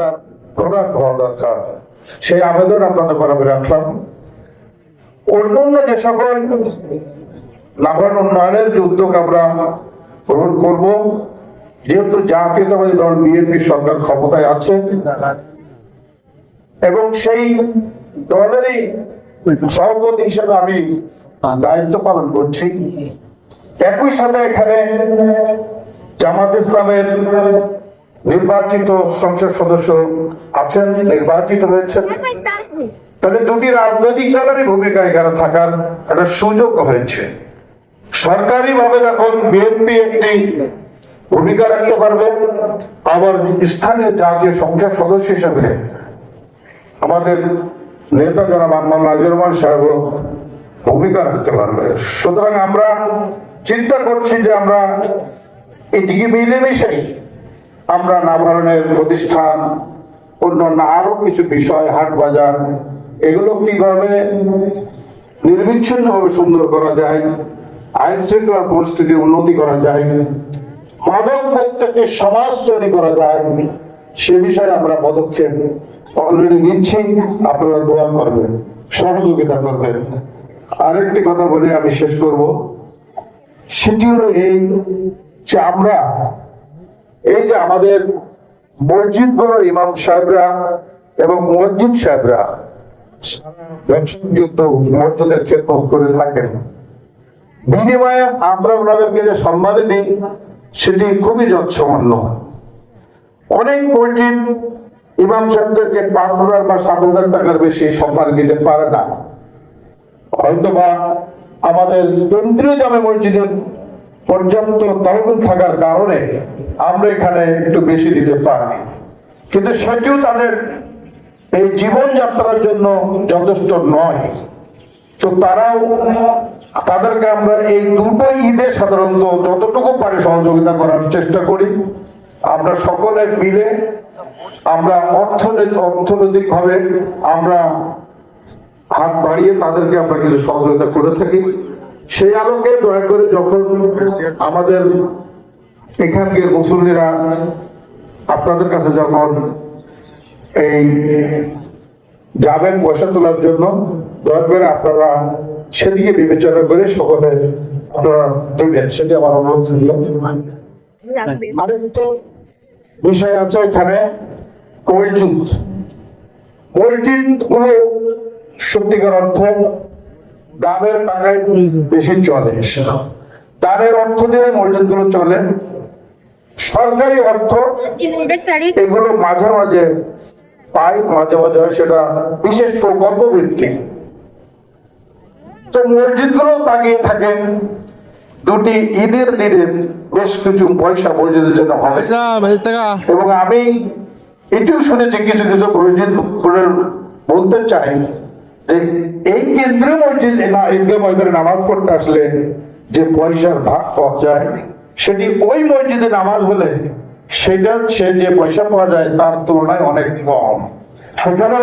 সুবিধার প্রদান হওয়া দরকার, সেই আবেদন আপনাদের বরাবর রাখলাম। অন্যান্য যে সকল লাভবান উন্নয়নের যে উদ্যোগ আমরা গ্রহণ করব, যেহেতু জাতীয়তাবাদী দল বিএনপি সরকার ক্ষমতায় আছে এবং সেই দলেরই সভাপতি হিসেবে আমি দায়িত্ব পালন করছি, একই সাথে এখানে জামাত ইসলামের নির্বাচিত সংসদ সদস্য আছেন, নির্বাচিত হয়েছেন। তাহলে দুটি রাজনৈতিক দলেরই ভূমিকা এখানে থাকার একটা সুযোগ হয়েছে। সরকারি ভাবে এখন বিএনপি একটি ভূমিকা রাখতে পারবে, আবার স্থানীয় জাতীয় সংসদ সদস্য হিসেবে আমাদের নেতা জনাব আম্মান নাজির রহমান সাহেব ভূমিকা রাখতে পারবে। সুতরাং আমরা চিন্তা করছি যে আমরা এদিকে মিলেমিশে আমরা নাভারণের প্রতিষ্ঠান, অন্যান্য আরো কিছু বিষয়, হাট বাজার, এগুলো কিভাবে নির্বিচ্ছিন্নভাবে সুন্দর করা যায়, আইন শৃঙ্খলা পরিস্থিতির উন্নতি করা যায়, মাদক মুক্ত সমাজ তৈরি করা যায়, সে বিষয়ে আমরা পদক্ষেপ অলরেডি নিচ্ছি। আপনারা দোয়া করবেন, সহযোগিতা করবেন। আরেকটি কথা বলে আমি শেষ করব, সেটি হলো এই যে আমরা এই যে আমাদের মসজিদগুলোর ইমাম সাহেবরা এবং মুয়াজ্জিন সাহেবরা মসজিদের খেদমত করে থাকেন, বিনিময়ে আমরা ওনাদেরকে যে সম্মান দিই সেটি খুবই যৎসামান্য। অনেক মসজিদ ইমাম সাহেবদেরকে 5,000 বা 7,000 টাকার বেশি সম্মান দিতে পারে না। হয়তোবা আমাদের কেন্দ্রীয় জামে মসজিদের পর্যাপ্ত তহবিল থাকার কারণে আমরা এখানে একটু বেশি দিতে পারি, কিন্তু সেটিও তাদের এই জীবনযাত্রার জন্য যথেষ্ট নয়। তো তাদেরকে আমরা এই দুটো ঈদে সাধারণত যতটুকু পারি সহযোগিতা করার চেষ্টা করি। আমরা সকলে মিলে আমরা অর্থনৈতিক ভাবে আমরা হাত বাড়িয়ে তাদেরকে আমরা কিছু সহযোগিতা করে থাকি। সেই আলোকে দয়া করে যখন আমাদের এখানকার মুসল্লিরা আপনাদের কাছে যখন এই যাবেন পয়সা তোলার জন্য, দয়া করে আপনারা সেদিকে বিবেচনা করে সকলে আপনারা দেবেন, সেটি আমার অনুরোধ ছিল। আরেকটি বিষয় আছে এখানে, মসজিদ গুলো সত্যিকার অর্থ দানের টাকায় বেশি চলে, দানের অর্থ দিয়ে মসজিদ গুলো চলে। সরকারি অর্থ এগুলো মাঝে মাঝে পাই, মাঝে মাঝে সেটা বিশেষ প্রকল্প ভিত্তিক। তো মসজিদ গুলো তাকিয়ে থাকেন দুটি ঈদের দিনে বেশ কিছু পয়সা মসজিদের জন্য হবে। এবং আমি এটিও শুনেছি কিছু কিছু মসজিদ বলতে চাই যে এই কেন্দ্রীয় মসজিদ ঈদগাহ ময়দানে নামাজ পড়তে আসলে যে পয়সার ভাগ পাওয়া যায়, সেটি ওই মসজিদে নামাজ হলে সে যে পয়সা পাওয়া যায় তার তুলনায় অনেক কম। সেখানে